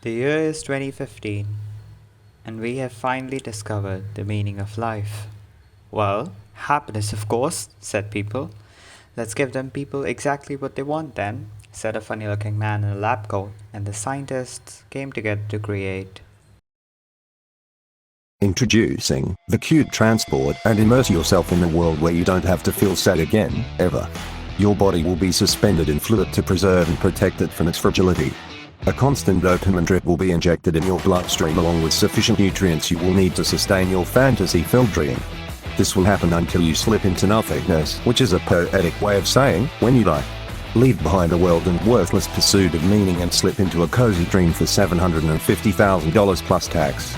The year is 2015, and we have finally discovered the meaning of life. Well, happiness, of course, said people. Let's give them people exactly what they want then, said a funny looking man in a lab coat, and the scientists came together to create. Introducing the Cube Transport, and immerse yourself in a world where you don't have to feel sad again, ever. Your body will be suspended in fluid to preserve and protect it from its fragility. A constant dopamine drip will be injected in your bloodstream along with sufficient nutrients you will need to sustain your fantasy-filled dream. This will happen until you slip into nothingness, which is a poetic way of saying, when you die. Leave behind a world and worthless pursuit of meaning and slip into a cozy dream for $750,000 plus tax.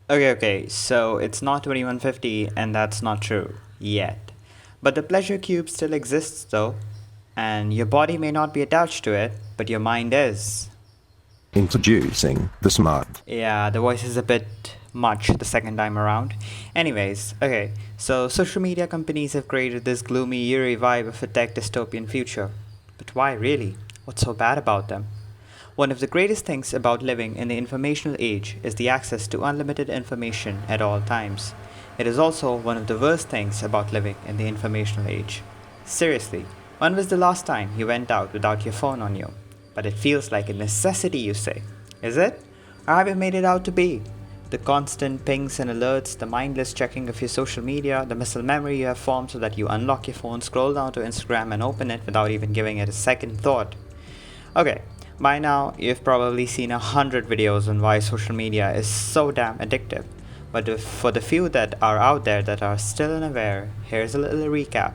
Okay, so it's not 2150, and that's not true. Yet. But the pleasure cube still exists though, and your body may not be attached to it, but your mind is. Introducing the Smart. Yeah, the voice is a bit much the second time around. Anyways, okay, so social media companies have created this gloomy, eerie vibe of a tech dystopian future. But why really? What's so bad about them? One of the greatest things about living in the informational age is the access to unlimited information at all times. It is also one of the worst things about living in the informational age. Seriously, when was the last time you went out without your phone on you? But it feels like a necessity, you say. Is it? Or have you made it out to be? The constant pings and alerts, the mindless checking of your social media, the muscle memory you have formed so that you unlock your phone, scroll down to Instagram and open it without even giving it a second thought. Okay, by now you've probably seen 100 videos on why social media is so damn addictive. But for the few that are out there that are still unaware, here's a little recap.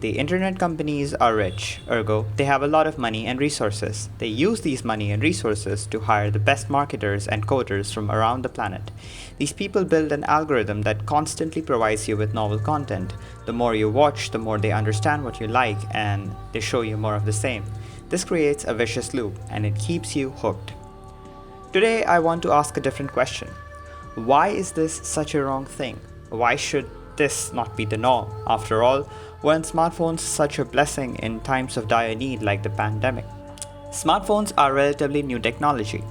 The internet companies are rich, ergo, they have a lot of money and resources. They use these money and resources to hire the best marketers and coders from around the planet. These people build an algorithm that constantly provides you with novel content. The more you watch, the more they understand what you like, and they show you more of the same. This creates a vicious loop, and it keeps you hooked. Today, I want to ask a different question. Why is this such a wrong thing? Why should this not be the norm? After all, weren't smartphones such a blessing in times of dire need like the pandemic? Smartphones are relatively new technology.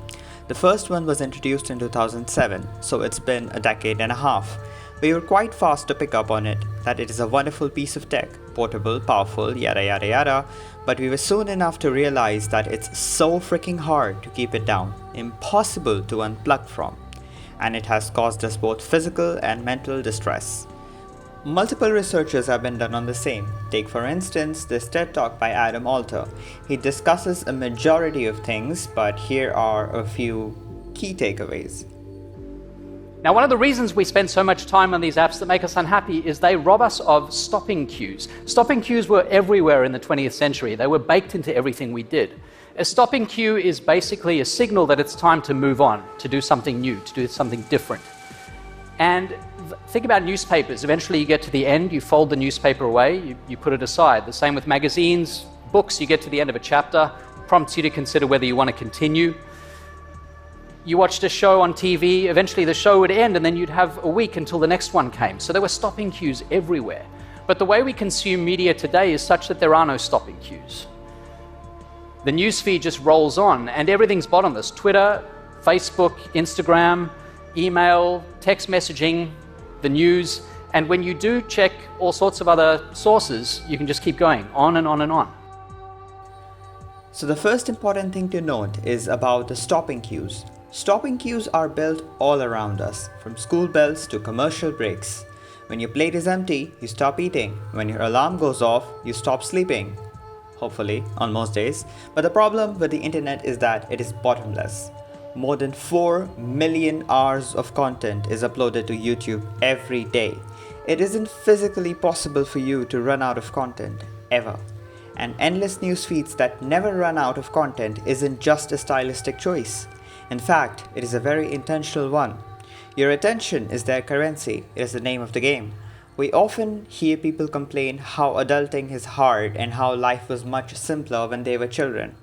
The first one was introduced in 2007, so it's been a decade and a half. We were quite fast to pick up on it, that it is a wonderful piece of tech, portable, powerful, yada yada yada, but we were soon enough to realize that it's so freaking hard to keep it down, impossible to unplug from, and it has caused us both physical and mental distress. Multiple researches have been done on the same. Take for instance this TED Talk by Adam Alter. He discusses a majority of things, but here are a few key takeaways. Now, one of the reasons we spend so much time on these apps that make us unhappy is they rob us of stopping cues. Stopping cues were everywhere in the 20th century. They were baked into everything we did. A stopping cue is basically a signal that it's time to move on, to do something new, to do something different. And think about newspapers. Eventually you get to the end, you fold the newspaper away, you put it aside. The same with magazines, books, you get to the end of a chapter, prompts you to consider whether you want to continue. You watched a show on TV, eventually the show would end and then you'd have a week until the next one came. So there were stopping cues everywhere. But the way we consume media today is such that there are no stopping cues. The newsfeed just rolls on and everything's bottomless. Twitter, Facebook, Instagram, email, text messaging, the news, and when you do check all sorts of other sources, you can just keep going on and on and on. So the first important thing to note is about the stopping cues. Stopping cues are built all around us, from school bells to commercial breaks. When your plate is empty, you stop eating. When your alarm goes off, you stop sleeping. Hopefully, on most days. But the problem with the internet is that it is bottomless. More than 4 million hours of content is uploaded to YouTube every day. It isn't physically possible for you to run out of content, ever. And endless news feeds that never run out of content isn't just a stylistic choice. In fact, it is a very intentional one. Your attention is their currency, it is the name of the game. We often hear people complain how adulting is hard and how life was much simpler when they were children.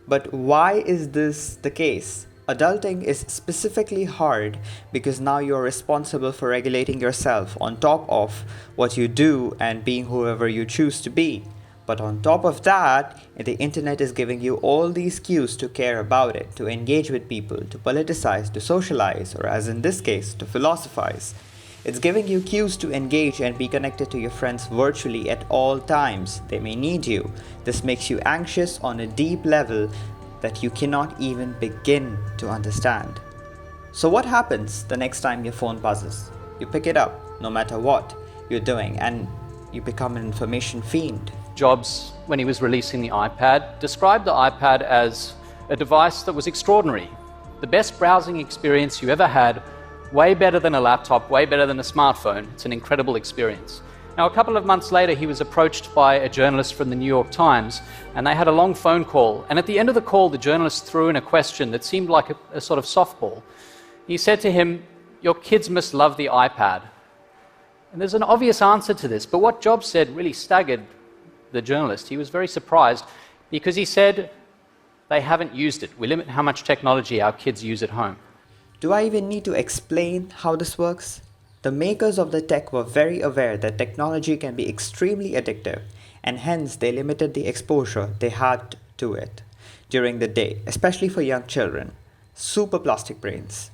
But why is this the case? Adulting is specifically hard because now you're responsible for regulating yourself on top of what you do and being whoever you choose to be. But on top of that, the internet is giving you all these cues to care about it, to engage with people, to politicize, to socialize, or as in this case, to philosophize. It's giving you cues to engage and be connected to your friends virtually at all times. They may need you. This makes you anxious on a deep level that you cannot even begin to understand. So what happens the next time your phone buzzes? You pick it up, no matter what you're doing, and you become an information fiend. Jobs, when he was releasing the iPad, described the iPad as a device that was extraordinary. The best browsing experience you ever had, way better than a laptop, way better than a smartphone. It's an incredible experience. Now, a couple of months later, he was approached by a journalist from the New York Times, and they had a long phone call. And at the end of the call, the journalist threw in a question that seemed like a sort of softball. He said to him, "Your kids must love the iPad." And there's an obvious answer to this, but what Jobs said really staggered the journalist. He was very surprised because he said, "They haven't used it. We limit how much technology our kids use at home." Do I even need to explain how this works? The makers of the tech were very aware that technology can be extremely addictive, and hence they limited the exposure they had to it during the day, especially for young children. Super plastic brains.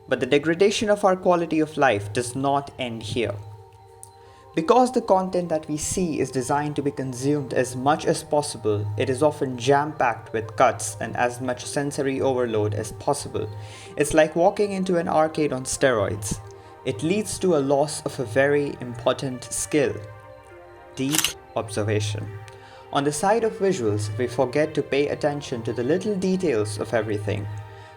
But the degradation of our quality of life does not end here. Because the content that we see is designed to be consumed as much as possible, it is often jam-packed with cuts and as much sensory overload as possible. It's like walking into an arcade on steroids. It leads to a loss of a very important skill: deep observation. On the side of visuals, we forget to pay attention to the little details of everything.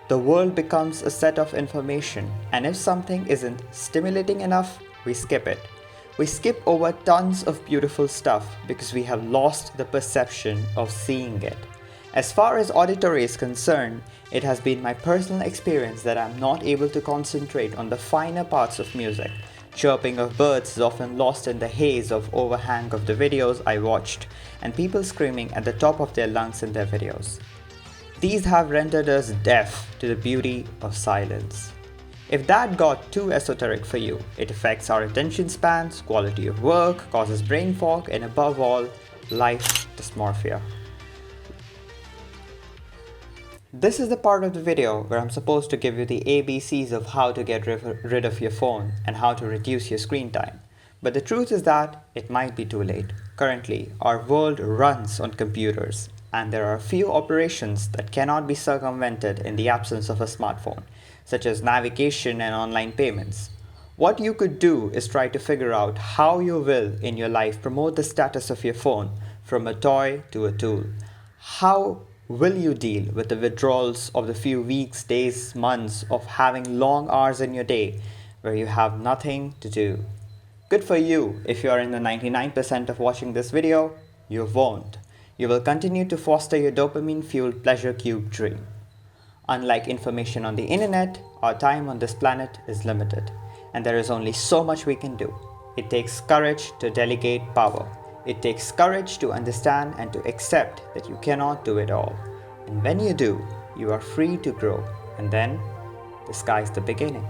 The world becomes a set of information, and if something isn't stimulating enough, we skip it. We skip over tons of beautiful stuff because we have lost the perception of seeing it. As far as auditory is concerned, it has been my personal experience that I'm not able to concentrate on the finer parts of music. Chirping of birds is often lost in the haze of overhang of the videos I watched, and people screaming at the top of their lungs in their videos. These have rendered us deaf to the beauty of silence. If that got too esoteric for you, it affects our attention spans, quality of work, causes brain fog, and above all, life dysmorphia. This is the part of the video where I'm supposed to give you the ABCs of how to get rid of your phone and how to reduce your screen time. But the truth is that it might be too late. Currently, our world runs on computers, and there are few operations that cannot be circumvented in the absence of a smartphone, such as navigation and online payments. What you could do is try to figure out how you will in your life promote the status of your phone from a toy to a tool. How will you deal with the withdrawals of the few weeks, days, months of having long hours in your day where you have nothing to do? Good for you if you are in the 99% of watching this video. You won't. You will continue to foster your dopamine-fueled pleasure cube dream. Unlike information on the internet, our time on this planet is limited, and there is only so much we can do. It takes courage to delegate power. It takes courage to understand and to accept that you cannot do it all. And when you do, you are free to grow, and then the sky's the beginning.